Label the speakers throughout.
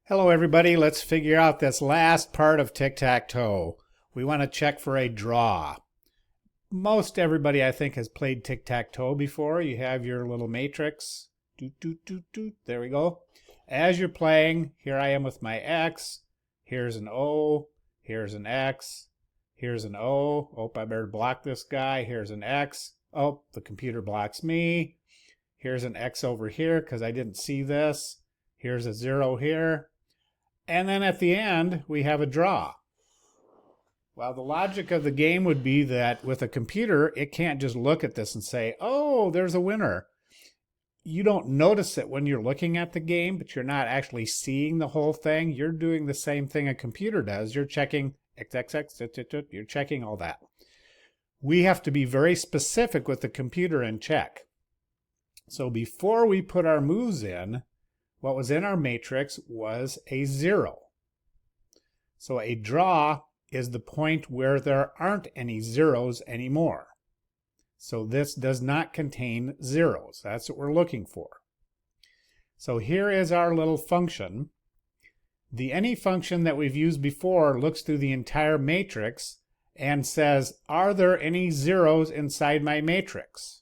Speaker 1: Hello everybody, let's figure out this last part of tic-tac-toe. We want to check for a draw. Most everybody I think has played tic-tac-toe before. You have your little matrix. Doot, doot, doot, doot. There we go. As you're playing, here I am with my X. Here's an O. Here's an X. Here's an O. Oh, I better block this guy. Here's an X. Oh, the computer blocks me. Here's an X over here because I didn't see this. Here's a 0 here. And then at the end, we have a draw. Well, the logic of the game would be that with a computer, it can't just look at this and say, oh, there's a winner. You don't notice it when you're looking at the game, but you're not actually seeing the whole thing. You're doing the same thing a computer does. You're checking XXX, you're checking all that. We have to be very specific with the computer and check. So before we put our moves in, what was in our matrix was a 0. So a draw is the point where there aren't any zeros anymore. So this does not contain zeros. That's what we're looking for. So here is our little function. The any function that we've used before looks through the entire matrix and says, are there any zeros inside my matrix?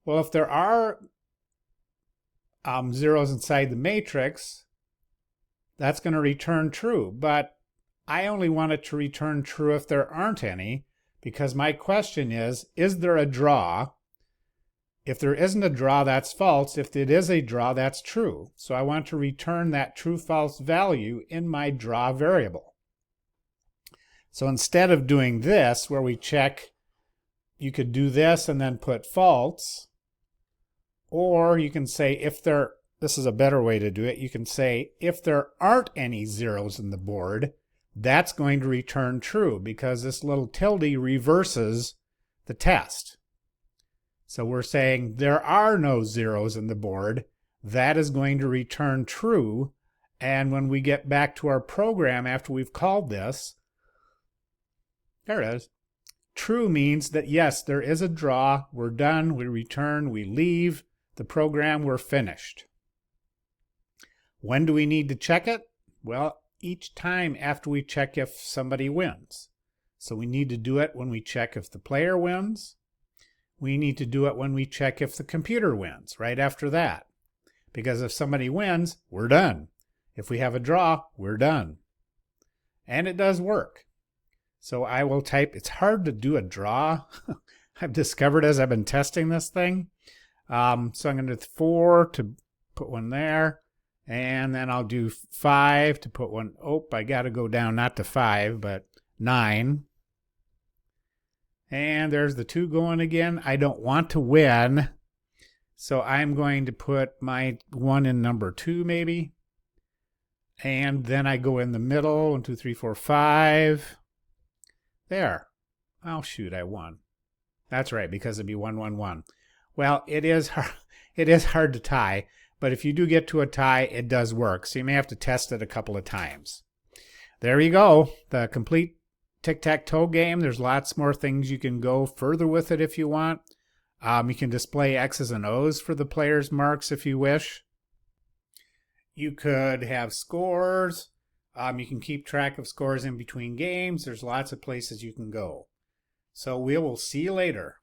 Speaker 1: Well, if there are zeros inside the matrix, that's going to return true. But I only want it to return true if there aren't any, because my question is there a draw? If there isn't a draw, that's false. If it is a draw, that's true. So I want to return that true-false value in my draw variable. So instead of doing this, where we check, you could do this and then put false. Or you can say this is a better way to do it, you can say if there aren't any zeros in the board, that's going to return true because this little tilde reverses the test. So we're saying there are no zeros in the board. That is going to return true. And when we get back to our program after we've called this, there it is. True means that yes, there is a draw. We're done. We return. We leave the program. We're finished. When do we need to check it? Well, each time after we check if somebody wins. So we need to do it when we check if the player wins. We need to do it when we check if the computer wins, right after that. Because if somebody wins, we're done. If we have a draw, we're done. And it does work. So I will type, it's hard to do a draw. I've discovered as I've been testing this thing. So I'm going to do 4 to put one there. And then I'll do 5 to put one. Oh, I got to go down not to 5, but 9. And there's the 2 going again. I don't want to win. So I'm going to put my 1 in number 2 maybe. And then I go in the middle. 1, 2, 3, 4, 5. There. Oh, shoot, I won. That's right, because it'd be 1, 1, 1. Well, it is hard to tie, but if you do get to a tie, it does work. So you may have to test it a couple of times. There you go, the complete tic-tac-toe game. There's lots more things you can go further with it if you want. You can display X's and O's for the player's marks if you wish. You could have scores. You can keep track of scores in between games. There's lots of places you can go. So we will see you later.